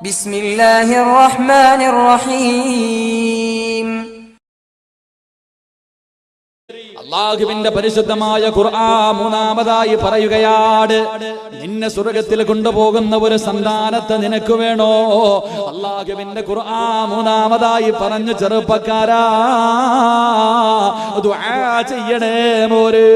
ബിസ്മില്ലാഹിർ റഹ്മാനിർ റഹീം. അല്ലാഹുവിന്റെ പരിശുദ്ധമായ ഖുർആൻ മൂന്നാമതായി പറയുകയാണ്, നിന്നെ സ്വർഗ്ഗത്തിൽ കൊണ്ടുപോകുന്ന ഒരു സന്താനത്തെ നിനക്ക് വേണോ? അല്ലാഹുവിന്റെ ഖുർആൻ മൂന്നാമതായി പറഞ്ഞു, ചെറുപ്പക്കാരാ ദുആ ചെയ്യണേ മോര്.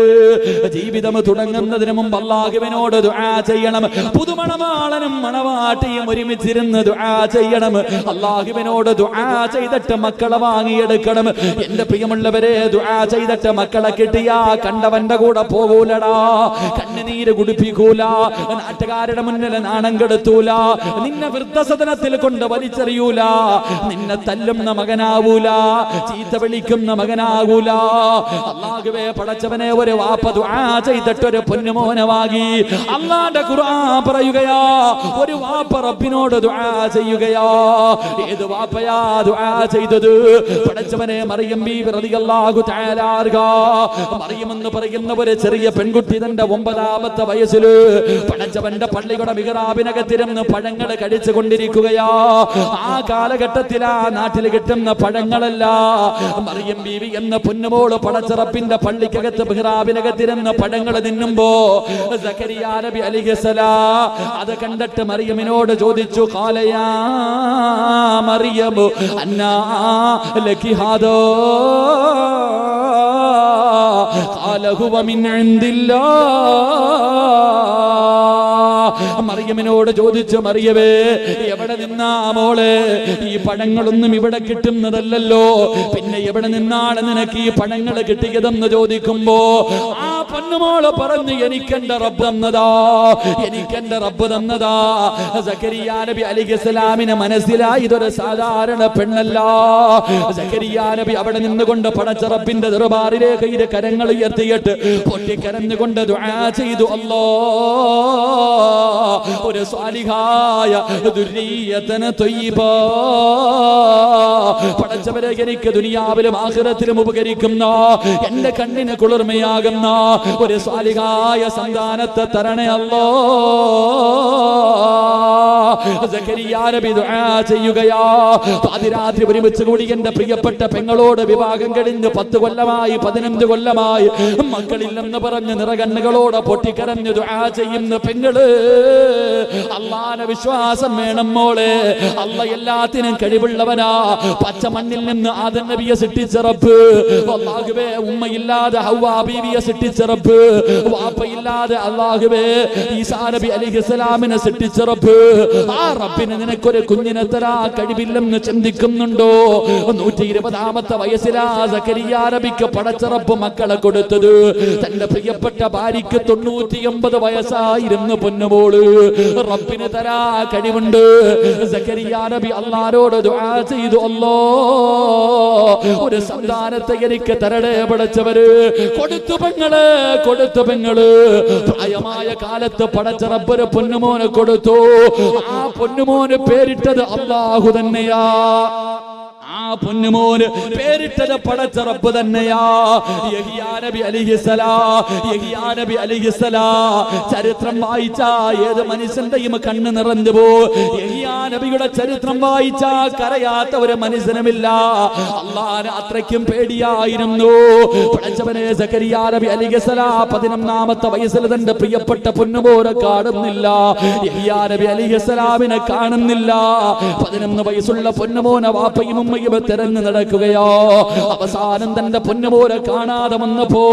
ജീവിതം തുടങ്ങുന്നതിന് മുമ്പ് അല്ലാഹുവിനോട് ദുആ ചെയ്യണം. പുതുമണവാളനും മണവാട്ടിയും ഒരുമിച്ചിരുന്ന് ദുആ ചെയ്യണം. അല്ലാഹുവിനോട് ദുആ ചെയ്തിട്ട് മക്കളെ വാങ്ങിയെടുക്കണം. എന്റെ പ്രിയമുള്ളവരെ, ദുആ ചെയ്തിട്ട് മക്കളെ കിട്ടിയാ കണ്ടവന്റെ കൂടെ പോകൂലടാ, കണ്ണുനീര് കുടിപ്പിക്കൂല, നാട്ടുകാരുടെ മുന്നിൽ നാണം കെടുത്തൂല, നിന്നെ വൃദ്ധസദനത്തിൽ കൊണ്ട് വലിച്ചെറിയൂല, നിന്നെ തല്ലുന്ന മകനാവൂല, ചീത്ത വിളിക്കുന്ന മകനാകൂല. അല്ലാഹുവേ പടച്ചവനെ, ഒരു വാപ്പ ദുആ ചെയ്തിട്ട് ഒരു പൊന്നുമോനെ വാങ്ങി. അല്ലാഹുവിന്റെ ഖുർആൻ പറയുകയാ, ഒരു വാപ്പ റബ്ബിനോട് ദുആ ചെയ്യുകയാ. ഏത് വാപ്പയാ ദുആ ചെയ്തത്? പടച്ചവനെ, മറിയം ബീവി റളിയല്ലാഹു തആല അൻഹാ. മറിയം എന്ന് പറയുന്ന ഒരു ചെറിയ പെൺകുട്ടി തന്റെ 9ാമത്തെ വയസ്സിൽ പടച്ചവന്റെ പള്ളിയുടെ മിഹ്റാബിനകത്തിരുന്ന് പഴങ്ങൾ കഴിച്ചു കൊണ്ടിരിക്കുകയാ. ആ കാലഘട്ടത്തിൽ ആ നാട്ടിൽ കിട്ടുന്ന പഴങ്ങളല്ല, മറിയം ബീവി എന്ന പൊന്നുമോള് പടച്ചറപ്പിന്റെ പള്ളിക്കകത്ത് മിഹ്റാബിനകത്തിരുന്ന് പഴങ്ങൾ തിന്നുമ്പോ സക്കരിയാ നബി അലൈഹിസ്സലാം അത് കണ്ടിട്ട് മറിയമിനോട് ചോദിച്ചു, ഖാലയാ മറിയം അന്നാ ലക്കി ഹാദാ ഖാല ഹുവ മിൻ ഇൻദില്ലാഹ്. മറിയമിനോട് ചോദിച്ചു, മറിയമേ എവിടെ നിന്നാ മോളെ? ഈ പഴങ്ങളൊന്നും ഇവിടെ കിട്ടുന്നതല്ലല്ലോ, പിന്നെ എവിടെ നിന്നാണ് നിനക്ക് ഈ പഴങ്ങൾ കിട്ടിയതെന്ന് ചോദിക്കുമ്പോ ആ പൊന്നുമോള് പറഞ്ഞു, എനിക്കെന്റെ റബ്ബ് തന്നതാ, എനിക്കെന്റെ റബ്ബ് തന്നതാ. സക്കരിയാ നബി അലൈഹിസ്സലാമിന് മനസ്സിലായി ഇതൊരു സാധാരണ പെണ്ണല്ല. സക്കരിയാ നബി അവിടെ നിന്നുകൊണ്ട് പടച്ച റബ്ബിന്റെ ദർബാറിലേക്ക് ഇരു കരങ്ങൾ ഉയർത്തിയിട്ട് പൊട്ടിക്കരഞ്ഞുകൊണ്ട് ദുആ ചെയ്തു, അല്ലാഹ് ഒരു സ്വാലിഹായ ദുർരിയതന ത്വയ്യിബ. പടച്ചവരെ, എനിക്ക് ദുനിയാവിലും ആഖിറത്തിലും ഉപകരിക്കുന്ന, എന്റെ കണ്ണിന് കുളിർമയാകുന്ന ഒരു സ്വാലിഹായ സന്താനത്തെ തരണേ അല്ലാഹ്. സക്കരിയാ നബി ദുആ ചെയ്യുകയാ. പാതിരാത്രി ഒരുമിച്ച് കൂടി എന്റെ പ്രിയപ്പെട്ട പെങ്ങളോട് വിവാഹം കഴിഞ്ഞ് 10 കൊല്ലമായി 15 കൊല്ലമായി മക്കളില്ലെന്ന് പറഞ്ഞ് നിറകണ്ണുകളോടെ പൊട്ടിക്കരഞ്ഞ് ദുആ ചെയ്യുന്ന പെങ്ങള്, അല്ലാഹുവിനെ വിശ്വാസം വേണം മോളെ. അല്ലാഹ് എല്ലാത്തിനും കഴിവുള്ളവനാ. പച്ച മണ്ണിൽ നിന്ന് ആദം നബിയെ സൃഷ്ടിച്ച റബ്ബ്, അല്ലാഹുവേ ഉമ്മയില്ലാതെ ഹവ്വാ ബീവിയെ സൃഷ്ടിച്ച റബ്ബ്, വാപ്പയില്ലാതെ അല്ലാഹുവേ ഈസാ നബി അലൈഹിസ്സലാമിനെ സൃഷ്ടിച്ച റബ്ബ്, ആ റബ്ബിന് നിനക്കൊരു കുഞ്ഞിനെ തരാ കഴിവില്ലെന്ന് ചിന്തിക്കുന്നുണ്ടോ? 120ാമത്തെ വയസ്സിലാ സക്കരിയാ നബിക്ക് പടച്ച റബ്ബ് മക്കളെ കൊടുത്തത്. തന്റെ പ്രിയപ്പെട്ട ഭാര്യയ്ക്ക് 99 വയസ്സായിരുന്നു പൊന്നുമോള്. റബ്ബിന് തരാ കഴിവുണ്ട്. സക്കരിയാ നബി അല്ലാഹുവോട് ദുആ ചെയ്തു, അല്ലാഹ് ഒരു സന്താനത്തെ എനിക്ക് തരണേ പടച്ചവര്. കൊടുത്തു പെങ്ങള്, കൊടുത്തു പെങ്ങള്. പ്രായമായ കാലത്ത് പടച്ച റബ്ബ് ഒരു പൊന്നുമോനെ കൊടുത്തു. ആ പൊന്നുമോന് പേരിട്ടത് അല്ലാഹു തന്നെയാ. ആ പൊന്നുമോന് പേരിട്ടത് പടച്ച റബ്ബ് തന്നെയാ. യഹ്യാ നബി അലൈഹിസ്സലാം, യഹ്യാ നബി അലൈഹിസ്സലാം ചരിത്രം വായിച്ചാ ഏത് മനുഷ്യന്റെയും കണ്ണ് നിറഞ്ഞു പോ. യഹ്യാ നബിയുടെ ചരിത്രം വായിച്ചാ കരയാത്ത ഒരു മനുഷ്യനുമില്ല. അല്ലാഹുവിനെ അത്രയ്ക്കും പേടിയായിരുന്നു. പടച്ചവനെ, സക്കരിയാ നബി അലൈഹിസ്സലാം 11ാമത്തെ വയസ്സിൽ തന്റെ പ്രിയപ്പെട്ട പൊന്നുമോനെ കാണുന്നില്ല. യഹ്യാ നബി അലൈഹിസ്സലാമിനെ കാണുന്നില്ല. 11 വയസ്സുള്ള പൊന്നുമോനെ വാപ്പയും ഉമ്മയും തെരഞ്ഞു നടക്കുകയോ. അവസാനം തന്റെ പൊന്നുമോനെ കാണാതെ വന്നപ്പോ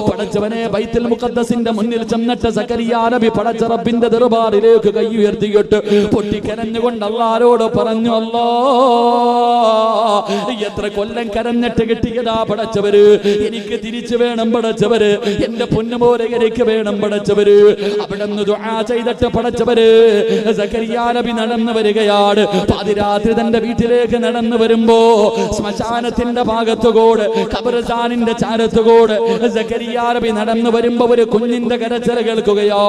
പടച്ചവനെ ബൈത്തുൽ മുഖദ്ദസിന്റെ മുന്നിൽ ചെന്നിട്ട് സക്കരിയാ നബി പടച്ച റബ്ബിന്റെ ദർബാറിലേക്ക് കൈ ഉയർത്തിയിട്ട് പൊട്ടിക്കരഞ്ഞുകൊണ്ട് അല്ലാഹുവോട് പറഞ്ഞു, അല്ലാഹ് എത്ര കൊല്ലം കരഞ്ഞിട്ട് കിട്ടിയതാ പടച്ചവര്, എനിക്ക് തിരിച്ചു വേണം പടച്ചവര്, എന്റെ പൊന്നുമോനെ എനിക്ക് വേണം പടച്ചവര്. അവിടെ നിന്ന് ദുആ ചെയ്തിട്ട് പടച്ചവര് സക്കരിയാ നബി നടന്നു വരികയാണ്. പാതിരാത്രി തന്റെ വീട്ടിലേക്ക് നടന്നു വരുമ്പോ ശ്മശാനത്തിന്റെ ഭാഗത്തുകൂടെ ഖബർസ്ഥാനിന്റെ ചാരത്തുകൂടെ സക്കരിയാ നബി നടന്നു വരുമ്പോ ഒരു കുഞ്ഞിന്റെ കരച്ചിൽ കേൾക്കുകയോ.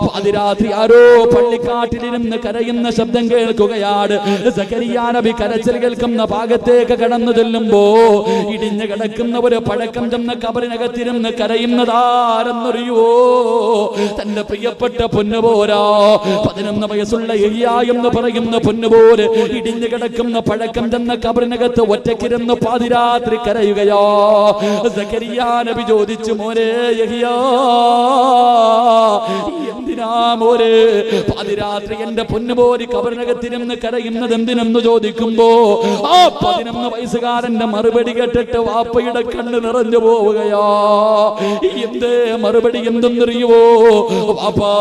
പാതിരാത്രി ആരോ പള്ളിക്കാട്ടിലിരുന്ന് കരയുന്ന ശബ്ദം കേട്ടു. കേൾക്കുകയാണ്. സക്കരിയ നബി കരച്ചിൽ കേൾക്കുന്ന ഭാഗത്തേക്ക് കടന്നു ചെല്ലുമ്പോ ഇടിഞ്ഞു കിടക്കുന്ന ഒരു പഴക്കം ചെന്ന കബറിനകത്തിരുന്ന് കരയുന്നതാരെന്നറിയോ? തന്റെ പ്രിയപ്പെട്ട പൊന്നുപോരാ 11 വയസ്സുള്ള യഹ്യ എന്ന് പറയുന്ന പൊന്നുപോര് ഇടിഞ്ഞു കിടക്കുന്ന പഴക്കം ചെന്ന കബറിനകത്ത് ഒറ്റക്കിരുന്ന് പാതിരാത്രി കരയുകയോ. സക്കരിയ നബി ചോദിച്ചു, മോനെ യഹ്യ, എന്തിനാ മോനെ പാതിരാത്രി എന്റെ പൊന്നുപോര് കബറിനകത്തിരുന്ന് കരയുന്നത് എന്തിനെന്ന് ചോദിക്കുമ്പോ ആ 11 വയസ്സുകാരന്റെ മറുപടി കേട്ടിട്ട് വാപ്പയുടെ കണ്ണ് നിറഞ്ഞു പോവുകയോ. എന്തേ മറുപടി എന്തെന്നറിയുവോ? വാപ്പാ,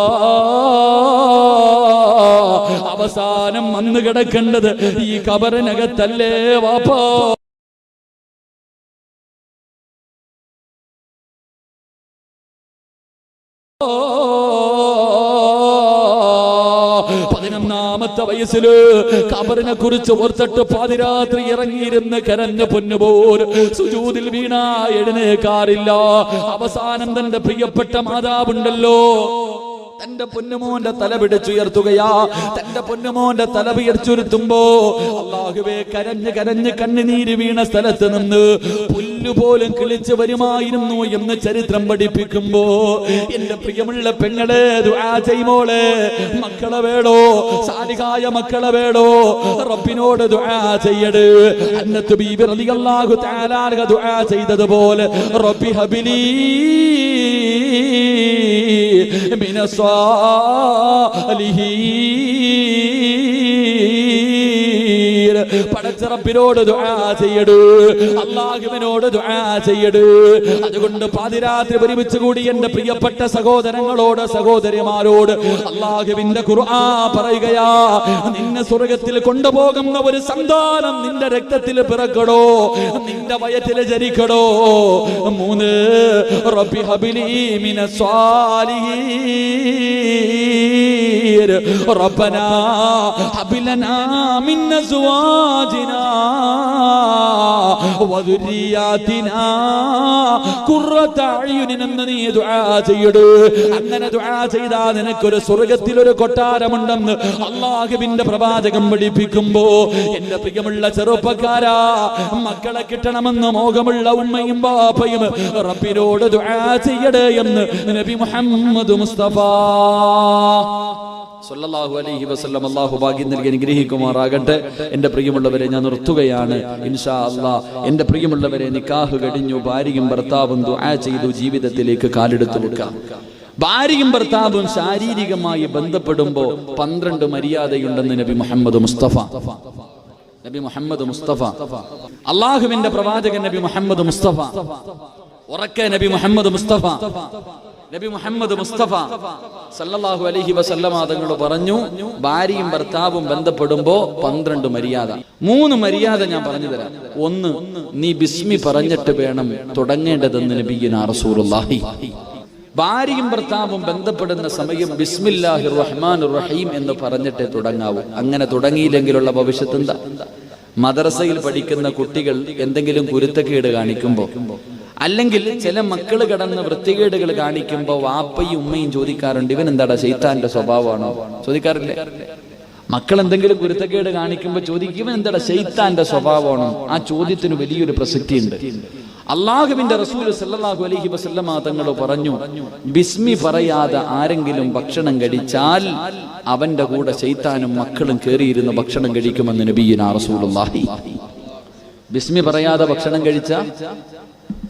അവസാനം വന്നു കിടക്കേണ്ടത് ഈ കബറിനകത്തല്ലേ വാപ്പാ. വയസ്സില് കബറിനെ കുറിച്ച് ഓർത്തിട്ട് പാതിരാത്രി ഇറങ്ങിയിരുന്ന് കരഞ്ഞ പൊന്നുപോൽ സുജൂദിൽ വീണ എഴുന്നേക്കാറില്ല. അവസാനം തന്റെ പ്രിയപ്പെട്ട മാതാവുണ്ടല്ലോ, തന്റെ പൊന്നുമോന്റെ തല പിടിച്ചുയർത്തുകയാ. തന്റെ പൊന്നുമോന്റെ തല ഉയർച്ചുയർത്തുമ്പോ അല്ലാഹുവേ, കരഞ്ഞ് കരഞ്ഞ് കണ്ണുനീര് വീണ സ്ഥലത്ത് നിന്ന് പുല്ലുപോലും കിളിച്ചു വരുമായിരുന്നു എന്ന് ചരിത്രം പഠിപ്പിക്കുമ്പോ എന്റെ പ്രിയമുള്ള പെങ്ങളെ ദുആ ചെയ്യുമോളെ. മക്കളെ വേടോ, സാലിഹായ മക്കളെ വേടോ, റബ്ബിനോട് ദുആ ചെയ്യട്. അന്നത്ത് ബീബി റളിയല്ലാഹു തആല അൻഹ ദുആ ചെയ്തതുപോലെ റബ്ബി ഹബിലി മിനസ് പടച്ചറപ്പിനോട് ദുആ ചെയ്യട്, അല്ലാഹുവിനോട് ദുആ ചെയ്യട്. അതുകൊണ്ട് പാതിരാത്രി ഒരുമിച്ച് കൂടി എന്റെ പ്രിയപ്പെട്ട സഹോദരങ്ങളോട് സഹോദരിമാരോട് അല്ലാഹുവിന്റെ ഖുർആൻ പറയുകയാ, നിന്നെ സ്വർഗ്ഗത്തിൽ കൊണ്ടുപോകുന്ന ഒരു സന്താനം നിന്റെ രക്തത്തിൽ പിറക്കടോ, നിന്റെ വയറ്റിൽ ജനിക്കടോ. 3 റബ്ബി ഹബിലി മിനസ് സ്വാലിഹീൻ റബ്ബനാ ഹബ് ലനാ മിൻ അസ്വാജിനാ വദുരിയാതിനാ ഖുർറത അയുനിൻ എന്ന് നീ ദുആ ചെയ്യടൂ. അങ്ങനെ ദുആ ചെയ്താൽ നിനക്കൊരു സ്വർഗ്ഗത്തിൽ ഒരു കൊട്ടാരമുണ്ടെന്ന് അല്ലാഹുവിന്റെ പ്രവാചകൻ പഠിപ്പിക്കുമ്പോ എന്റെ പ്രിയമുള്ള ചെറുപ്പക്കാരാ, മക്കളെ കിട്ടണമെന്ന് മോഹമുള്ള ഉമ്മയും ബാപ്പയും റബ്ബിനോട് ദുആ ചെയ്യടേ എന്ന് നബി മുഹമ്മദ് മുസ്തഫ സല്ലല്ലാഹു അലൈഹി വസല്ലം അല്ലാഹു ഭാഗ്യം നൽകി അനുഗ്രഹിക്കുമാറാകട്ടെ. എന്റെ പ്രിയമുള്ളവരെ, ഞാൻ നിർത്തുകയാണ് ഇൻഷാ അല്ലാഹ്. എന്റെ പ്രിയമുള്ളവരെ, നിക്കാഹ് കഴിഞ്ഞു, ഭാര്യയും ഭർത്താവും ദുആ ചെയ്തു ജീവിതത്തിലേക്ക് കാലെടുത്തു വെക്കാം. ഭാര്യയും ഭർത്താവും ശാരീരികമായി ബന്ധപ്പെടുമ്പോ 12 മര്യാദയുണ്ടെന്ന് നബി മുഹമ്മദ് മുസ്തഫ അല്ലാഹുവിന്റെ പ്രവാചകൻ നബി മുഹമ്മദ് മുസ്തഫ ഉറക്കെ നബി മുഹമ്മദ് മുസ്തഫ സല്ലല്ലാഹു അലൈഹി വസല്ലമ തങ്ങൾ പറഞ്ഞു, ഭാര്യയും ഭർത്താവും ബന്ധപ്പെടുമ്പോ 12 മര്യാദ. 3 മര്യാദ ഞാൻ പറഞ്ഞു തരാം. 1, നീ ബിസ്മി പറഞ്ഞിട്ട് വേണം തുടങ്ങേണ്ടതെന്ന് നബിയുനാ റസൂലുള്ളാഹി. ഭാര്യയും ഭർത്താവും ബന്ധപ്പെടുന്ന സമയം ബിസ്മില്ലാഹിർ റഹ്മാനിർ റഹീം എന്ന് പറഞ്ഞിട്ടേ തുടങ്ങാവൂ. അങ്ങനെ തുടങ്ങിയില്ലെങ്കിലുള്ള ഭവിഷ്യത്ത് എന്താ? മദ്രസയിൽ പഠിക്കുന്ന കുട്ടികൾ എന്തെങ്കിലും കുരുത്തക്കേട് കാണിക്കുമ്പോ, അല്ലെങ്കിൽ ചില മക്കള് കടന്ന് വൃത്തികേടുകൾ കാണിക്കുമ്പോ വാപ്പയും ഉമ്മയും ചോദിക്കാറുണ്ട്, ഇവൻ എന്താടാ ശൈത്താന്റെ സ്വഭാവമാണോ? ചോദിക്കാറില്ലേ? മക്കൾ എന്തെങ്കിലും കുരുത്തക്കേട് കാണിക്കുമ്പോ ചോദിക്കും, ഇവൻ എന്താടാ ശൈത്താന്റെ സ്വഭാവമാണോ? ആ ചോദ്യത്തിന് വലിയൊരു പ്രസക്തിയുണ്ട്. അല്ലാഹുവിന്റെ റസൂൽ സല്ലല്ലാഹു അലൈഹി വസല്ലമ തങ്ങൾ പറഞ്ഞു, ബിസ്മി പറയാതെ ആരെങ്കിലും ഭക്ഷണം കഴിച്ചാൽ അവന്റെ കൂടെ ശൈത്താനും മക്കളും കയറിയിരുന്ന് ഭക്ഷണം കഴിക്കുമെന്ന് നബിയുനാ റസൂലുള്ളാഹി. ബിസ്മി പറയാതെ ഭക്ഷണം കഴിച്ച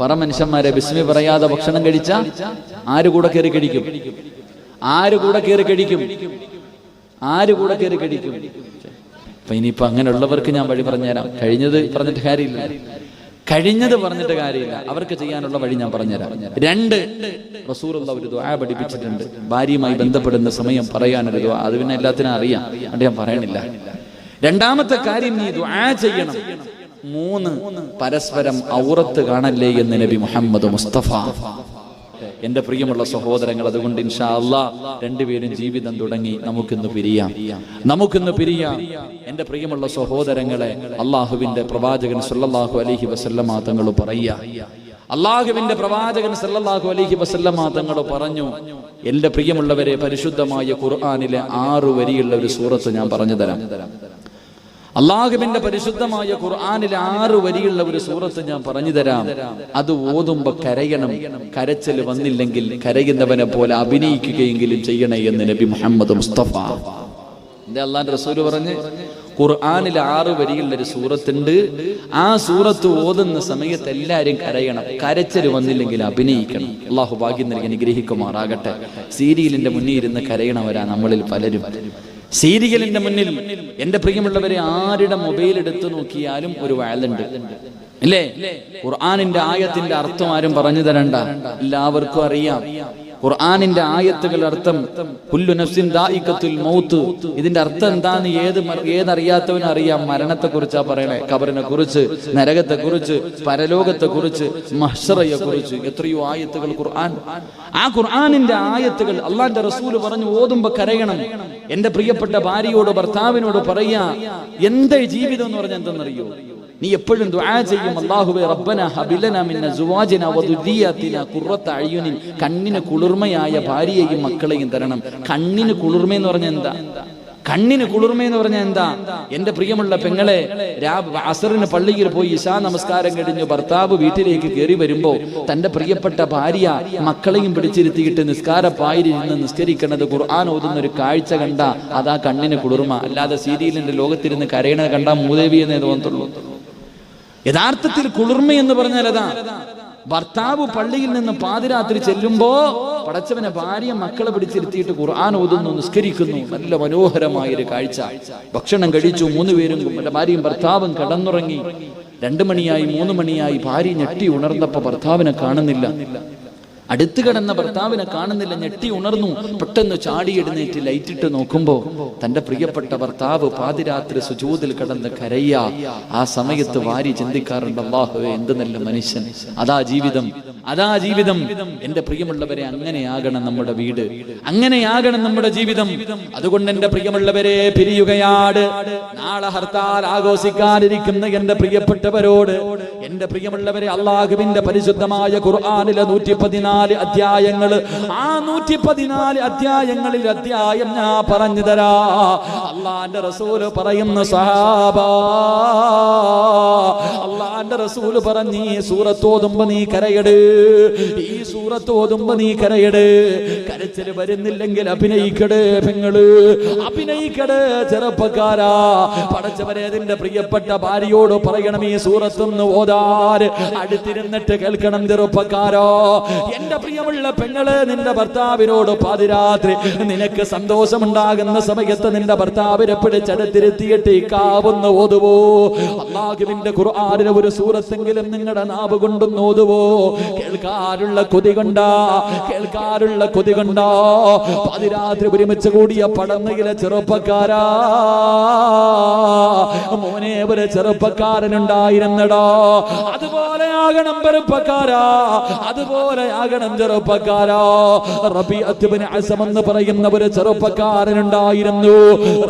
പറ മനുഷ്യന്മാരെ, ബിസ്മി പറയാതെ ഭക്ഷണം കഴിച്ച ആര് കൂടെ കയറി കഴിക്കും? അപ്പൊ ഇനിയിപ്പോ അങ്ങനെയുള്ളവർക്ക് ഞാൻ വഴി പറഞ്ഞുതരാം. കഴിഞ്ഞത് പറഞ്ഞിട്ട് കാര്യമില്ല, അവർക്ക് ചെയ്യാനുള്ള വഴി ഞാൻ പറഞ്ഞുതരാം. 2, റസൂലുള്ളാഹി ഒരു ദുആ പഠിപ്പിച്ചിട്ടുണ്ട്. ഭാര്യയുമായി ബന്ധപ്പെടുന്ന സമയം പറയാനൊരു ദുആ. അത് പിന്നെ എല്ലാത്തിനും അറിയാം, അതുകൊണ്ട് ഞാൻ പറയണില്ല. 2ാമത്തെ കാര്യം, നീ ദുആ ചെയ്യണം. 3, പരസ്പരം ഔറത്ത് കാണല്ലേ എന്ന് നബി മുഹമ്മദ് മുസ്തഫ. എന്റെ പ്രിയമുള്ള സഹോദരങ്ങൾ, അതുകൊണ്ട് ഇൻഷാ അല്ലാഹ് രണ്ടുപേരും ജീവിതം തുടങ്ങി നമുക്കിന്ന് പിരിയാം. എന്റെ പ്രിയമുള്ള സഹോദരങ്ങളെ, അള്ളാഹുവിന്റെ പ്രവാചകൻ സല്ലല്ലാഹു അലൈഹി വസല്ലമ തങ്ങൾ പറയുക, അള്ളാഹുവിന്റെ പ്രവാചകൻ സല്ലല്ലാഹു അലൈഹി വസല്ലമ തങ്ങൾ പറഞ്ഞു, എന്റെ പ്രിയമുള്ളവരെ, പരിശുദ്ധമായ ഖുർആനിലെ 6 വരിയുള്ള ഒരു സൂറത്ത് ഞാൻ പറഞ്ഞു തരാം. അള്ളാഹുവിന്റെ പരിശുദ്ധമായ ഖുർആനിലെ 6 വരിയുള്ള ഒരു സൂറത്ത് ഞാൻ പറഞ്ഞു തരാം. അത് ഓതുമ്പോ കരയണം. കരച്ചൽ വന്നില്ലെങ്കിൽ കരയുന്നവനെ പോലെ അഭിനയിക്കുകയെങ്കിലും ചെയ്യണേ എന്ന് നബി മുഹമ്മദ് മുസ്തഫ. അള്ളാഹുവിന്റെ റസൂല് പറഞ്ഞ്, ഖുർആനിൽ 6 വരിയുള്ള ഒരു സൂറത്തുണ്ട്. ആ സൂറത്ത് ഓതുന്ന സമയത്ത് എല്ലാവരും കരയണം. കരച്ചൽ വന്നില്ലെങ്കിൽ അഭിനയിക്കണം. അള്ളാഹു ഭാഗ്യം നൽകി അനുഗ്രഹിക്കുമാറാകട്ടെ. സീരിയലിന്റെ മുന്നിൽ ഇരുന്ന് കരയണവരാ നമ്മളിൽ പലരും. സീരിയലിന്റെ മുന്നിൽ എന്റെ പ്രിയമുള്ളവരെ, ആരുടെ മൊബൈൽ എടുത്തു നോക്കിയാലും ഒരു വയലുണ്ട്, അല്ലേ? ഖുർആനിന്റെ ആയത്തിന്റെ അർത്ഥം ആരും പറഞ്ഞു തരണ്ട, എല്ലാവർക്കും അറിയാം. ഖുർആനിന്റെ ആയത്തുകൾ അർത്ഥം കുല്ലു നഫ്സിൻ ദായിഖത്തുൽ മൗത്ത്. ഇതിന്റെ അർത്ഥം എന്താന്ന് ഏതറിയാത്തവനും അറിയാം. മരണത്തെ കുറിച്ചാ പറയണേ, ഖബറിനെ കുറിച്ച്, നരകത്തെ കുറിച്ച്, പരലോകത്തെ കുറിച്ച്, മഹ്ശറയെ കുറിച്ച്. എത്രയോ ആയത്തുകൾ ഖുർആൻ. ആ ഖുർആനിന്റെ ആയത്തുകൾ അള്ളാന്റെ റസൂല് പറഞ്ഞു ഓതുമ്പോ കരയണം. എന്റെ പ്രിയപ്പെട്ട ഭാര്യയോട്, ഭർത്താവിനോട് പറയാ, എന്താ ജീവിതം എന്ന് പറഞ്ഞാൽ എന്തെന്നറിയോ? നീ എപ്പോഴും ദുആ ചെയ്യും, അല്ലാഹുവേ റബ്ബനാ ഹബിലനാ മിൻ അസ്വാജിനാ വദുരിയാതിനാ ഖുർറത അയ്യുനിൻ. കണ്ണിന് കുളിർമയായ ഭാര്യയെയും മക്കളെയും തരണം. കണ്ണിന് കുളിർമയെന്ന് പറഞ്ഞാൽ എന്താ? കണ്ണിന് കുളിർമയെന്ന് പറഞ്ഞാൽ എന്താ? എന്റെ പ്രിയമുള്ള പെങ്ങളെ, അസറിന് പള്ളിയിൽ പോയി ഇശാ നമസ്കാരം കഴിഞ്ഞു ഭർത്താവ് വീട്ടിലേക്ക് കയറി വരുമ്പോ തന്റെ പ്രിയപ്പെട്ട ഭാര്യ മക്കളെയും പിടിച്ചിരുത്തിയിട്ട് നിസ്കാരപ്പായിൽ നിന്ന് നിസ്കരിക്കുന്നത്, ഖുർആൻ ഓതുന്ന ഒരു കാഴ്ച കണ്ട അതാ കണ്ണിന് കുളിർമ. അല്ലാതെ സീരിയലിന്റെ ലോകത്തിരുന്ന് കരയണ കണ്ടാ മൂദേവി എന്നേ തോന്നത്തുള്ളൂ. യഥാർത്ഥത്തിൽ കുളിർമ എന്ന് പറഞ്ഞാൽ അതാ. ഭർത്താവ് പള്ളിയിൽ നിന്ന് പാതിരാത്രി ചെല്ലുമ്പോ പടച്ചവനെ ഭാര്യ മക്കളെ പിടിച്ചിരുത്തിയിട്ട് ഖുർആൻ ഓതുന്നു, നിസ്കരിക്കുന്നു. നല്ല മനോഹരമായൊരു കാഴ്ച. ഭക്ഷണം കഴിച്ചു, 3 പേരും, ഭാര്യയും ഭർത്താവും കിടന്നുറങ്ങി. 2 മണിയായി, 3 മണിയായി. ഭാര്യ ഞെട്ടി ഉണർന്നപ്പോ ഭർത്താവിനെ കാണുന്നില്ല. അടുത്ത് കിടന്ന ഭർത്താവിനെ കാണുന്നില്ല. ഞെട്ടി ഉണർന്നു. പെട്ടെന്ന് ചാടി എഴുന്നേറ്റ് ലൈറ്റിട്ട് നോക്കുമ്പോ തന്റെ പ്രിയപ്പെട്ട ഭർത്താവ് പാതിരാത്രി സുജൂദിൽ കിടന്ന് കരയ്യ. ആ സമയത്ത് ഭാര്യ ചിന്തിക്കാറുണ്ട്, അല്ലാഹുവേ എന്ത് നല്ല മനുഷ്യൻ. അതാ ജീവിതം, അതാ ജീവിതം. എന്റെ പ്രിയമുള്ളവരെ, അങ്ങനെയാകണം നമ്മുടെ വീട്, അങ്ങനെയാകണം നമ്മുടെ ജീവിതം. അതുകൊണ്ട് എന്റെ പ്രിയമുള്ളവരെ, പിരിയുകയാണ്. നാളെ ഹർത്താൽ ആഘോഷിക്കാനിരിക്കുന്ന എന്റെ പ്രിയപ്പെട്ടവരോട്, എന്റെ പ്രിയമുള്ളവരെ, അള്ളാഹുവിന്റെ പരിശുദ്ധമായ ഖുർആനിലെ 114 അധ്യായങ്ങൾ. ആ 114 അധ്യായങ്ങളിൽ അധ്യായം ഞാൻ പറഞ്ഞു തരാ. അള്ളാന്റെ റസൂല് പറയുന്ന സഹാബ, അള്ളാന്റെ റസൂല് പറഞ്ഞ്, ഈ സൂറത്ത് ഓതുമ്പോ നീ കരയട്, ഈ സൂറത്ത് ഓതുമ്പോ നീ കരയട്. കരച്ചിൽ വരുന്നില്ലെങ്കിൽ അഭിനയിക്കട് പെങ്ങള്, അഭിനയിക്കട് ചെറുപ്പക്കാരാ. പടച്ചവരെ, അതിന്റെ പ്രിയപ്പെട്ട ഭാര്യയോട് പറയണം ഈ സൂറത്തൊന്ന് ഓതാൻ. അടുത്തിരുന്നിട്ട് കേൾക്കണം ചെറുപ്പക്കാരോ. എന്റെ പ്രിയമുള്ള പെങ്ങള്, നിന്റെ ഭർത്താവിനോട് പാതിരാത്രി നിനക്ക് സന്തോഷമുണ്ടാകുന്ന സമയത്ത് നിന്റെ ഭർത്താവിനെ പിടിച്ചെടുത്തിരുത്തിയിട്ട് ഇക്കാവുന്ന ഓതുവോ. അല്ലാഹുവിന്റെ ഖുർആനിലെ ഒരു സൂറത്തെങ്കിലും നിങ്ങളുടെ നാവ് കൊണ്ടൊന്ന് ഓതുവോ. കേൾക്കാനുള്ള കൊതി കൊണ്ടാ, കേൾക്കാനുള്ള കൊതി കൊണ്ടാ. പാതിരാത്രി ഒരുമിച്ച് കൂടിയ പടന്നയിലെ ചെറുപ്പക്കാരാ, മോനെ ഒരു ചെറുപ്പക്കാരനുണ്ടായിരുന്നടോ. അതുപോലെ ആകണം ചെറുപ്പക്കാരാ, അതുപോലെ ആകണം ചെറുപ്പക്കാരാ. റബീഅത്ത് ഇബ്നു അസം എന്ന് പറയുന്ന ഒരു ചെറുപ്പക്കാരനുണ്ടായിരുന്നു.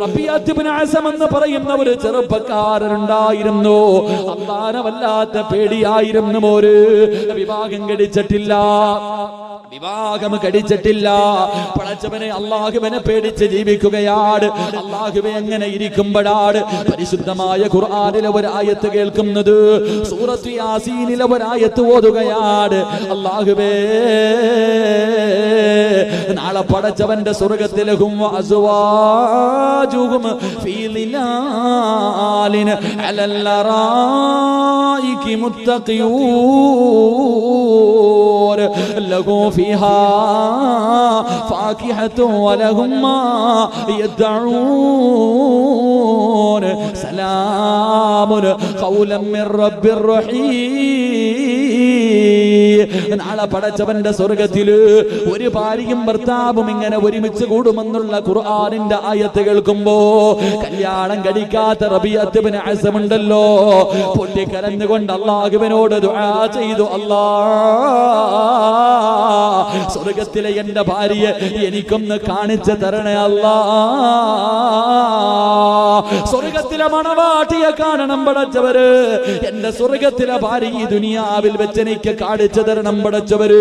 റബീഅത്ത് ഇബ്നു അസം എന്ന് പറയുന്ന ഒരു ചെറുപ്പക്കാരനുണ്ടായിരുന്നു. അല്ലാഹുവിനെ വല്ലാത്ത പേടിയായിരുന്നു. ഒരു വിവാഹം കഴിച്ചിട്ടില്ല, വിവാഹം കഴിച്ചിട്ടില്ല. പടച്ചവനെ, അല്ലാഹുവിനെ പേടിച്ച് ജീവിക്കുകയാണ്. അല്ലാഹുവേ, എങ്ങനെ ഇരിക്കുമ്പോഴാണ് പരിശുദ്ധമായ ഖുർആനിലെ ഒരു ആയത്ത് കേൾക്കുന്നത്. സൂറത്ത് യാസീനിലെ ഒരു ആയത്ത് ഓതുകയാണ്. അല്ലാഹുവേ, നാളെ പടച്ചവന്റെ സ്വർഗ്ഗത്തിലും അസ്വാജുഹും ഫീ ളിലാലിൻ അലൽ അറായികി മുത്തഖിയൂൻ ലഹു ഫീഹാ ഫാകിഹത്തുൻ വലഹും മാ യദ്ഊൻ സലാമുൻ ഖൗലൻ മിർ റബ്ബിർ റഹീം. നാളെ പടച്ചവന്റെ സ്വർഗ്ഗത്തില് ഒരു ഭാര്യയും ഭർത്താവും ഇങ്ങനെ ഒരുമിച്ച് കൂടുമെന്നുള്ള ഖുർആനിന്റെ ആയത്ത് കേൾക്കുമ്പോ കല്യാണം കഴിക്കാത്ത റബീഅത്ത് ഇബ്നു അസം ഉണ്ടല്ലോ, പൊട്ടിക്കരഞ്ഞുകൊണ്ട് അല്ലാഹുവിനോട് ദുആ ചെയ്തു, അല്ലാഹ് സ്വർഗ്ഗത്തിലെ എന്റെ ഭാര്യയെ എനിക്കൊന്ന് കാണിച്ചു തരണേ അല്ലാഹ്. സ്വർഗത്തിലെ മണവാട്ടിയെ കാണണം പടച്ചവര്. എന്റെ സ്വർഗത്തിലെ ഭാര്യ ഈ ദുനിയാവിൽ വെച്ച് എനിക്ക് കാണിച്ചു തരണം പടച്ചവര്.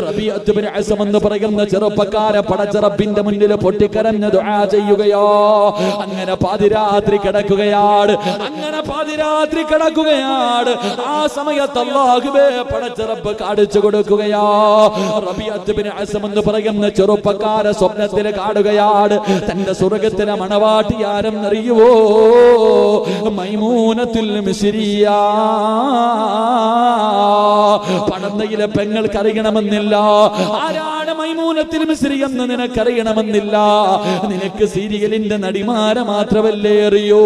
റബീഅത്ത് ബിൻ അസ്സം എന്ന് പറയുന്ന ചെറുപ്പക്കാരെ പടച്ച റബ്ബിന്റെ മുന്നിൽ പൊട്ടിക്കരഞ്ഞ് ദുആ ചെയ്യുകയോ. അങ്ങനെ പാതിരാത്രി കിടക്കുകയാണ്. ആ സമയത്ത് അല്ലാഹുവേ പടച്ച റബ്ബ് കാണിച്ചു കൊടുക്കുകയാ. റബീഅത്ത് ബിൻ അസ്സം എന്ന് പറയുന്ന ചെറുപ്പക്കാരെ സ്വപ്നത്തിൽ കാണുകയാണ്. തന്റെ സ്വർഗത്തിലെ മണവാട്ടി ആരെന്നറിയുവോ? മൈമൂനത്തുൽ മിസ്രിയ. പടന്നയിലെ പെങ്ങൾക്ക് അറിയണമെന്നില്ല ആരാണ് മൈമൂനത്തുൽ മിസ്രി എന്ന് നിനക്കറിയണമെന്നില്ല. നിനക്ക് സീരിയലിന്റെ നടിമാരെ മാത്രമല്ലേ അറിയൂ.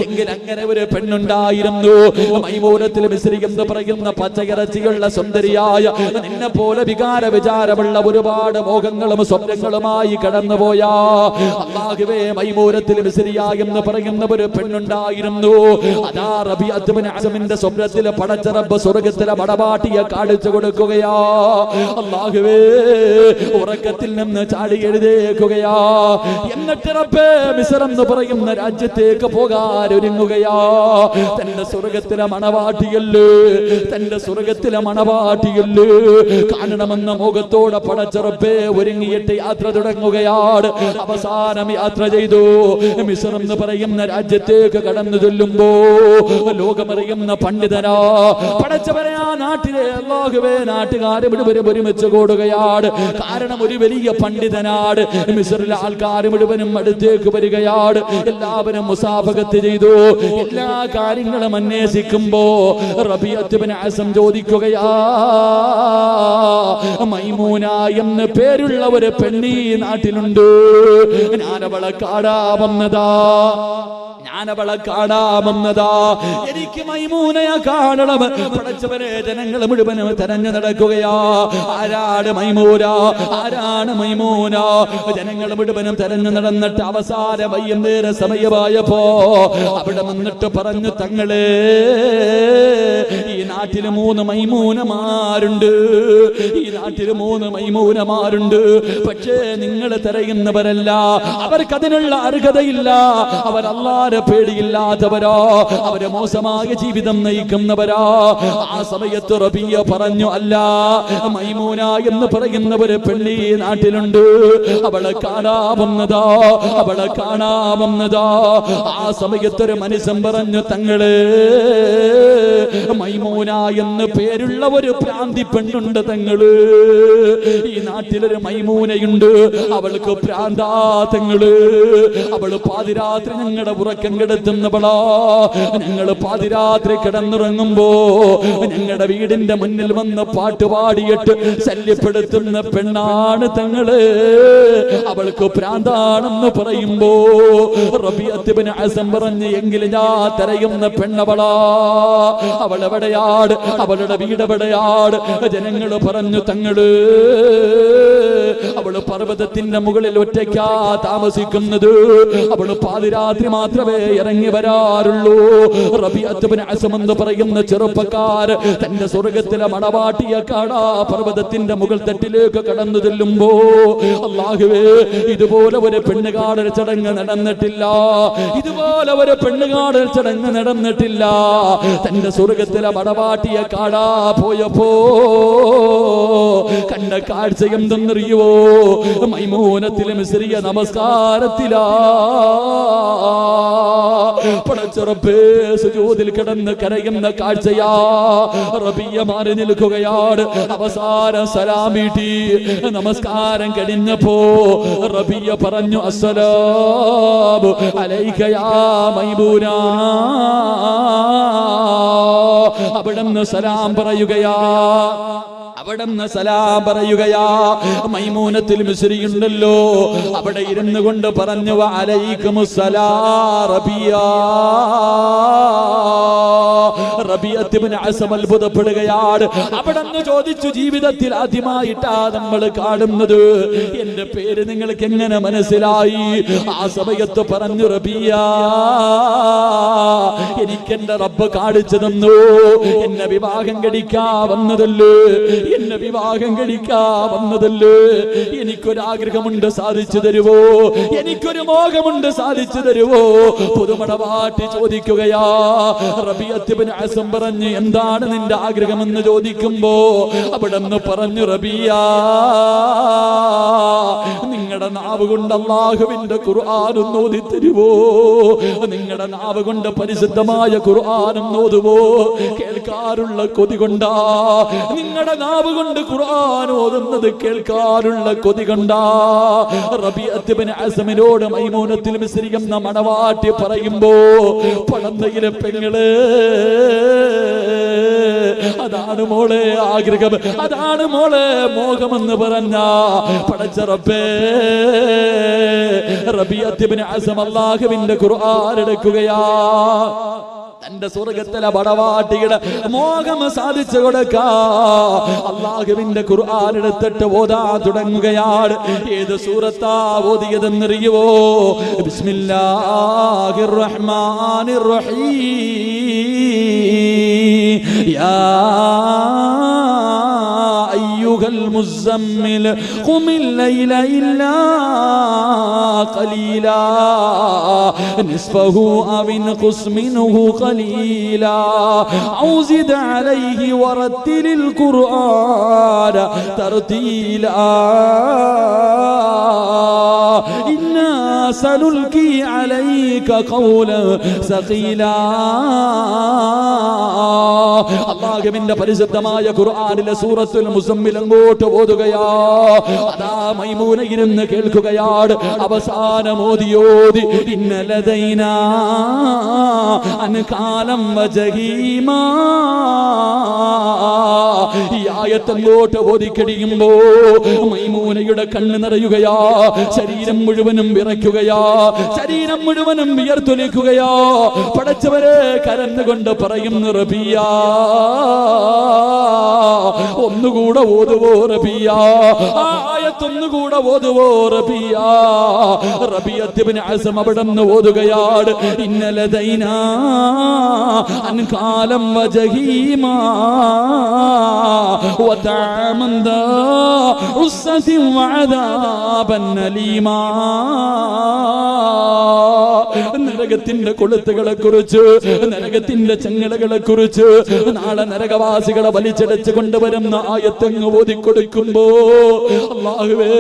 എങ്കിൽ അങ്ങനെ ഒരു പെണ്ണുണ്ടായിരുന്നു. മൈമൂനത്തുൽ മിസ്രി എന്ന് പറയുന്ന പച്ചയിറച്ചിയുള്ള സുന്ദരിയായ നിന്നെ പോലെ വികാര വിചാരമുള്ള ഒരുപാട് മോഹങ്ങളും സ്വപ്നങ്ങളുമായി കടന്നുപോയാ അല്ലാഹുവേ മൈമൂനത്തുൽ മിസ്രിയ എന്ന് പറയുന്ന ഒരു പെണ്ണുണ്ടായിരുന്നു. അതാ റബീഅത്ത് ബിൻ അസ്സമിന്റെ സ്വപ്നത്തിൽ പടച്ച റബ്ബ് സ്വർഗ്ഗത്തിലെ മണവാട്ടിയെ കാണിച്ചു കൊടുക്കുകയാ. അല്ലാഹുവേ ഉറക്കത്തിൽ നിന്ന് ചാടി എഴുന്നേൽക്കുകയാ. എന്നിട്ട് റബ്ബേ മിസ്ർ എന്ന് പറയുന്ന രാജ്യത്തേക്ക് പോകാൻ ഒരുങ്ങുകയാ. തന്റെ സ്വർഗ്ഗത്തിലെ മണവാട്ടിയല്ലേ കാണണമെന്ന മോഹത്തോടെ പടച്ച റബ്ബേ ഒരുങ്ങിയിട്ട് യാത്ര തുടങ്ങുകയാണ്. അവസാനം യാത്ര ചെയ്തു മിസ്ർ എന്ന് പറയുന്ന രാജ്യത്തേക്ക് കടന്നു ചെല്ലുമ്പോ ലോകമറിയുന്ന പണ്ഡിതനാ പടച്ചവരെ ആ നാട്ടിലെ അല്ലാഹുവേ നാട്ടുകാരെ മുഴുവനും ഒരുമിച്ച് കൂടുകയാണ്. കാരണം ഒരു വലിയ പണ്ഡിതനാണ്. മിസ്റിലെ ആൾക്കാർ മുഴുവനും അടുത്തേക്ക് വരികയാണ്. എല്ലാവരും മുസാഫഹത്ത് ചെയ്തു. എല്ലാ കാര്യങ്ങളും അന്വേഷിക്കുമ്പോ റബീഅത്ത് ബിൻ അസ്സം ചോദിക്കുകയാ, മൈമൂന എന്ന് പേരുള്ള ഒരു പെണ്ണി നാട്ടിലുണ്ട്. ഞാനവളെ കാണാമെന്നതാ. എനിക്ക് മൈമൂനയെ കാണണം. പടച്ചവരെ ജനങ്ങൾ മുഴുവനും തെരഞ്ഞു നടക്കുകയാ. ആരാണ് മൈമൂന? ജനങ്ങൾ മുഴുവനും തെരഞ്ഞു നടന്നിട്ട് അവസാന വൈകുന്നേര സമയമായപ്പോ അവിടെ നിന്നിട്ട് പറഞ്ഞു, തങ്ങളെ ഈ നാട്ടിൽ 3 മൈമൂനമാരുണ്ട്. പക്ഷേ നിങ്ങൾ തിരയുന്നവരല്ല. അവർക്കതിനുള്ള അർഹതയില്ല. അവർ അല്ലാഹുവിനെ പേടിയില്ലാത്തവരോ, അവരെ മോശമായ ജീവിതം നയിക്കുന്നവരോ. ആ സമയത്ത് റബിയ പറഞ്ഞു, അല്ല, മൈമൂന എന്ന് പറയുന്ന ഒരു പെണ്ണി നാട്ടിലുണ്ട്. അവളെ കാണാവുന്നതാ. ആ സമയത്ത് ഒരു മനുഷ്യൻ പറഞ്ഞു, തങ്ങള് മൈമൂന എന്ന് പേരുള്ള ഒരു പ്രാന്തി പെണ്ണുണ്ട് തങ്ങള്. ഈ നാട്ടിലൊരു മൈമൂനയുണ്ട്. അവൾക്ക് പ്രാന്താ തങ്ങള്. അവള് പാതിരാത്രി ഞങ്ങളുടെ ഉറക്കം കെടുത്തുന്നവളാ. ഞങ്ങള് പാതിരാത്രി കിടന്നുറങ്ങുമ്പോ ഞങ്ങളുടെ വീടിന്റെ മുന്നിൽ വന്ന് പാട്ടുപാടിയിട്ട് ശല്യപ്പെടുത്തുന്ന പെണ്ണാണ് തങ്ങള്. അവൾക്ക് പ്രാന്താണെന്ന് പറയുമ്പോ റബീഅത്ത് ബിൻ അസ്സം പറഞ്ഞു, എങ്കിൽ ഞാൻ തിരയുന്ന പെണ്ണവളാ. അവളെവിടെയാണ്? അവളുടെ വീടെവിടെയാണ്? ജനങ്ങൾ പറഞ്ഞു, തങ്ങള് അവള് പർവ്വതത്തിന്റെ മുകളിൽ ഒറ്റയ്ക്കാ താമസിക്കുന്നത്. അവള് പാതിരാത്രി മാത്രമേ ഇറങ്ങി വരാറുള്ളൂ. റബീഅത്ത് ബിൻ അസ്സം എന്ന് പറയുന്ന ചെറുപ്പക്കാർ തന്റെ സ്വർഗ്ഗത്തിലെ മണവാട്ടിയെ കാണാ പർവ്വതത്തിന്റെ മുകൾ തട്ടിലേക്ക് കടന്നു ചെല്ലുമ്പോ അല്ലാഹുവേ ഇതുപോലെ ഒരു പെണ്ണുകാണൽ ചടങ്ങ് നടന്നിട്ടില്ല. തന്റെ സ്വർഗ്ഗത്തിലെ മണവാട്ടിയെ കാണാ പോയപ്പോ കണ്ട കാഴ്ച എന്തെന്നറിയോ? മൈമൂനത്തുൽ മിസ്രിയ നമസ്കാരത്തിലാ. പടച്ചറബേ സുജൂദിൽ കിടന്ന് കരയുന്ന കാഴ്ചയാ. റബിയ മാറി നിൽക്കുകയാണ്. അവസാനം സലാം വീട്ടി നമസ്കാരം കഴിഞ്ഞപ്പോ റബിയ പറഞ്ഞു, അസ്സലാമു അലൈക യാ മൈമൂന. അവിടുന്ന് സലാം പറയുകയാ. മൈമൂനത്തുൽ മിസ്രി ഉണ്ടല്ലോ, അവിടെ ഇരുന്നു കൊണ്ട് പറഞ്ഞു, വഅലൈക്കുമുസ്സലാം റബിയ. റബീഅത്ത് ഇബ്നു അസം അത്ഭുതപ്പെടുകയാണ്. അവിടെന്ന് ചോദിച്ചു, ജീവിതത്തിൽ ആദ്യമായിട്ടാ നമ്മൾ കാണുന്നത്, എന്റെ പേര് നിങ്ങൾക്ക് എങ്ങനെ മനസ്സിലായി? ആ സമയത്ത് പറഞ്ഞു, റബീഅ, എനിക്കെന്റെ റബ്ബ് കാണിച്ചു തന്നു. എന്നെ വിവാഹം കഴിക്കാ വന്നതല്ലേ, എന്നെ വിവാഹം കഴിക്കാ വന്നതല്ലേ. എനിക്കൊരാഗ്രഹമുണ്ട്, സാധിച്ചു തരുവോ? എനിക്കൊരു മോഹമുണ്ട്, സാധിച്ചു തരുവോ? പുതുമണവാട്ടി ചോദിക്കുകയാ. റബീഅത്ത് ഇബ്നു അസം പറഞ്ഞു, എന്താണ് നിന്റെ ആഗ്രഹമെന്ന് ചോദിക്കുമ്പോ അവിടെന്ന് പറഞ്ഞു, റബീഅ, നിങ്ങളുടെ നാവ് കൊണ്ട് അല്ലാഹുവിന്റെ ഖുർആൻ ഒന്ന് ഓതി തരുവോ? നിങ്ങളുടെ നാവ് കൊണ്ട് പരിശുദ്ധമായ ഖുർആൻ ഓതുവോ? കേൾക്കാറുള്ള കൊതി കൊണ്ടാ. നിങ്ങളുടെ നാവ് കൊണ്ട് ഖുർആൻ ഓതുന്നത് കേൾക്കാറുള്ള കൊതി കൊണ്ടാ. റബീഅത്ത് ഇബ്നു അസമിനോട് മൈമൂനത്തുൽ മിസ്രി എന്ന മണവാട്ടി പറയുമ്പോ, പടന്നയിലെ പെങ്ങള്, അതാണ് മോളെ ആഗ്രഹം, അതാണ് മോളെ മോഹമെന്ന് പറഞ്ഞ പടച്ച റബ്ബേ. റബീഅത്ത് ഇബ്നു അസം അല്ലാഹുവിന്റെ ഖുർആൻ എടുക്കുകയാ. തന്റെ സ്വർഗത്തിലെ മണവാട്ടിയുടെ മോഹം സാധിച്ചു കൊടുക്കാ അല്ലാഹുവിന്റെ ഖുർആൻ എടുത്തിട്ട് ഓതാൻ തുടങ്ങുകയാണ്. ഏത് സൂറത്താ ഓതിയതെന്നറിയുവോ? ബിസ്മില്ലാഹിർ റഹ്മാനിർ റഹീം. യാ അയ്യുഹൽ മുസമ്മിൽ ഖുമിൽ ലൈല ഇല്ലാ ഖലീലാ നിസ്ഫഹു അവ ഇൻഖുസ് മിൻഹു ഖലീലാ ഔ സിദ് അലൈഹി വറത്തിലിൽ ഖുർആന തർതീലാ ഇന്നാ സനുൽഖി അലൈക ഖൗലൻ സഖീലാ. അല്ലാഹുവിന്റെ പരിശുദ്ധമായ ഖുർആനിലെ സൂറത്തുൽ മുസമ്മിൽ അങ്ങോട്ട് ഓതുകയാ. അതാ മൈമൂന ഇരുന്ന് കേൾക്കുകയാണ്. അവസാനം ഓതി ഇന്ന ലദൈനാ അൻകാലം വജഹീമാ. ഈ ആയത്ത് അങ്ങോട്ട് ഓതി കഴിയുമ്പോ മൈമൂനയുടെ കണ്ണ് നിറയുകയാ. ശരീരം മുഴുവനും വിറയ്ക്കുകയാ, ശരീരം മുഴുവനും വിയർത്തൊലിക്കുകയാ. പടച്ചവരെ കരന്നുകൊണ്ട് പറയുന്നു, റബീഅ, ഒന്നുകൂടെ ഓതുവോ റബീഅ? ആയത്തൊന്നുകൂടെ ഓതുവോ റബീഅ? റബീഅത്ത് ഇബ്നു അസം അവിടെന്ന് ഓതുകയാണ്. ഇന്ന ലദൈനാ അൻകാലം വജഹീമാ വതഅമൻ ദാ ഉസ്സതിൻ വഅദാബൻ അലീമാ. നരകത്തിന്റെ കൊളുത്തുകളെ കുറിച്ച്, നരകത്തിന്റെ ചങ്ങലകളെ കുറിച്ച്, നാളെ നരകവാസികളെ വലിച്ചടച്ച് കൊണ്ടുവരുന്ന ആയത്തങ്ങ് ഓതിക്കൊടുക്കുമ്പോ അല്ലാഹുവേ,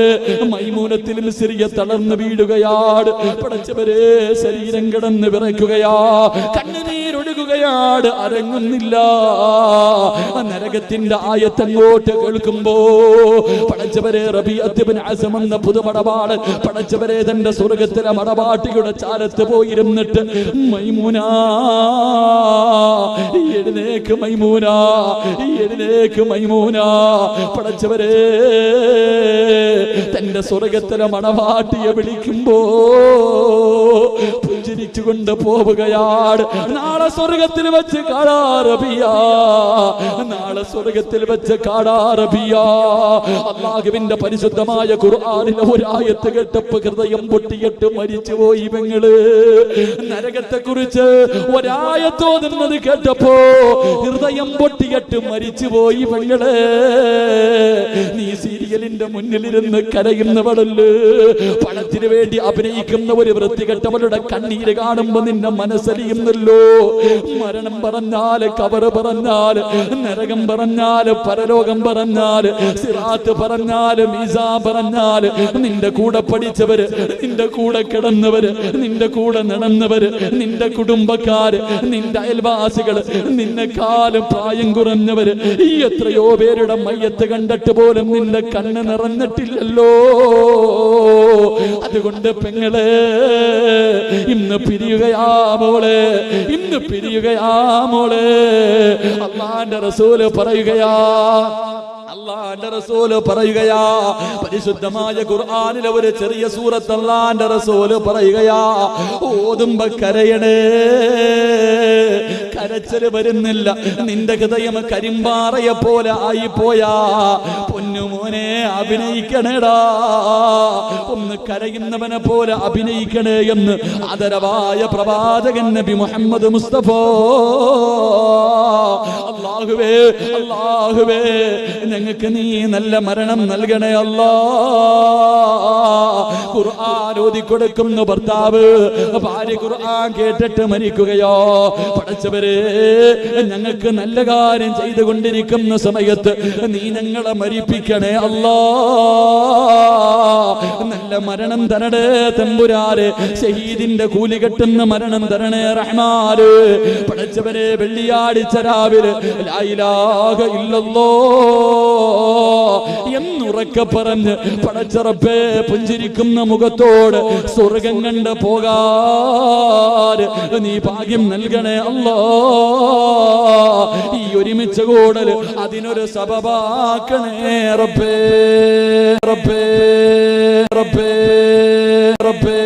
മൈമൂനത്തുൽ മിസ്രി തളർന്നു വീഴുകയാണ്. പടച്ചവരെ, ശരീരം കിടന്ന് വിറയ്ക്കുകയാ, കണ്ണുനീരൊഴുകുകയാണ്, അരങ്ങുന്നില്ല. നരകത്തിന്റെ ആയത്തങ്ങോട്ട് കേൾക്കുമ്പോ പടച്ചവരെ, റബീഅത്ത് ഇബ്നു അസം എന്ന പുതുമടവാട് പടച്ചവരെ തന്റെ സ്വർഗത്തിലെ മടവാട്ടിയുടെ ചാരത്ത് പോയിരുന്നിട്ട്, മൈമൂന എഴുന്നേക്ക്, മൈമൂന എഴുന്നേക്ക്, മൈമൂന. പടച്ചവരെ, തന്റെ സ്വർഗത്തിലെ മണവാട്ടിയെ വിളിക്കുമ്പോ പുഞ്ചിരിച്ചുകൊണ്ട് പോവുകയാണ്. നാളെ സ്വർഗത്തിൽ വെച്ച് കാണാ റബീഅ, നാളെ സ്വർഗത്തിൽ വെച്ച് കാണാ റബീഅ. അല്ലാഹുവിന്റെ പരിശുദ്ധമായ ഖുർആനിലെ ഒരായത്ത് കേട്ടപ്പോ ഹൃദയം പൊട്ടിയിട്ട് മരിച്ചുപോയി പെങ്ങള്. നരകത്തെ കുറിച്ച് ഒരായത്തോതുന്നത് കേട്ടപ്പോ ഹൃദയം പൊട്ടിയിട്ട് മരിച്ചുപോയി പെങ്ങള്. നീ സീരിയലിന്റെ മുന്നിലിരുന്ന് കരയുന്നവളല്ലേ, പണത്തിന് വേണ്ടി അഭിനയിക്കുന്ന ഒരു വൃത്തികെട്ടവളുടെ കണ്ണീര് കാണുമ്പോ നിന്നെ മനസ്സലിയുന്നല്ലോ. മരണം പറഞ്ഞാല്, കബറ് പറഞ്ഞാല്, നരകം പറഞ്ഞാല്, പരലോകം പറഞ്ഞാല്, സിറാത്ത് പറഞ്ഞാല്, മീസാ പറഞ്ഞാല്, നിന്റെ കൂടെ പഠിച്ചവര്, നിന്റെ കൂടെ കിടന്നവര്, നിന്റെ കൂടെ നടന്നവര്, നിന്റെ കുടുംബക്കാര്, നിന്റെ അയൽവാസികള്, നിന്നെക്കാളും പ്രായം കുറഞ്ഞവര്, ഈ എത്രയോ പേരുടെ മയ്യത്ത് കണ്ടിട്ട് പോലും നിന്റെ കണ്ണ് നിറഞ്ഞിട്ടില്ലല്ലോ. അതുകൊണ്ട് പെങ്ങളെ, ഇന്ന് പിരിയുകയാ മോളെ, ഇന്ന് പിരിയുകയാ മോളെ. അല്ലാഹുവിന്റെ റസൂല് പറയുകയാ, അല്ലാഹുവിന്റെ റസൂൽ പറയുകയാ, പരിശുദ്ധമായ ഖുർആനിലെ ഒരു ചെറിയ സൂറത്ത് അല്ലാഹുവിന്റെ റസൂൽ പറയുകയാ, ഓതുമ്പോ കരയണേ, കരച്ചില് വരുന്നില്ല, നിന്റെ ഹൃദയം കരിമ്പാറയെ പോലെ ആയിപ്പോയാ പൊന്നുമോനെ അഭിനയിക്കണേടാ, ഒന്ന് കരയുന്നവനെ പോലെ അഭിനയിക്കണേ എന്ന് ആദരവായ പ്രവാചകൻ നബി മുഹമ്മദ് മുസ്തഫ. അല്ലാഹുവേ അല്ലാഹുവേ ഞങ്ങൾക്ക് നീ നല്ല മരണം നൽകണേ അല്ലാ. ഖുർആൻ ഓതി കൊടുക്കുന്ന ഭർത്താവ് ഭാര്യ ഖുർആൻ കേട്ടിട്ട് മരിക്കുകയോ, പടച്ചവരെ ഞങ്ങൾക്ക് നല്ല കാര്യം ചെയ്തുകൊണ്ടിരിക്കുന്ന സമയത്ത് നീ ഞങ്ങളെ മരിപ്പിക്കണേ അല്ലാ. നല്ല മരണം തരണേ തമ്പുരാരെ, ഷഹീദിന്റെ കൂലി കെട്ടുന്ന മരണം തരണേ റഹ്മാന്. പടച്ചവരെ വെള്ളിയാഴ്ച രാവിലെ ലാ ഇലാഹ ഇല്ലല്ലാഹ് എന്നുറക്കെ പറഞ്ഞ് പടച്ചറപ്പേ പുഞ്ചിരിക്കുന്ന മുഖത്തോട് സ്വർഗം കണ്ട് പോകാൻ നീ ഭാഗ്യം നൽകണേ അല്ലാ. ഈ ഒരുമിച്ച് കൂടൽ അതിനൊരു സബബാക്കണേ റബ്ബേ റബ്ബേ റബ്ബേ റബ്ബേ.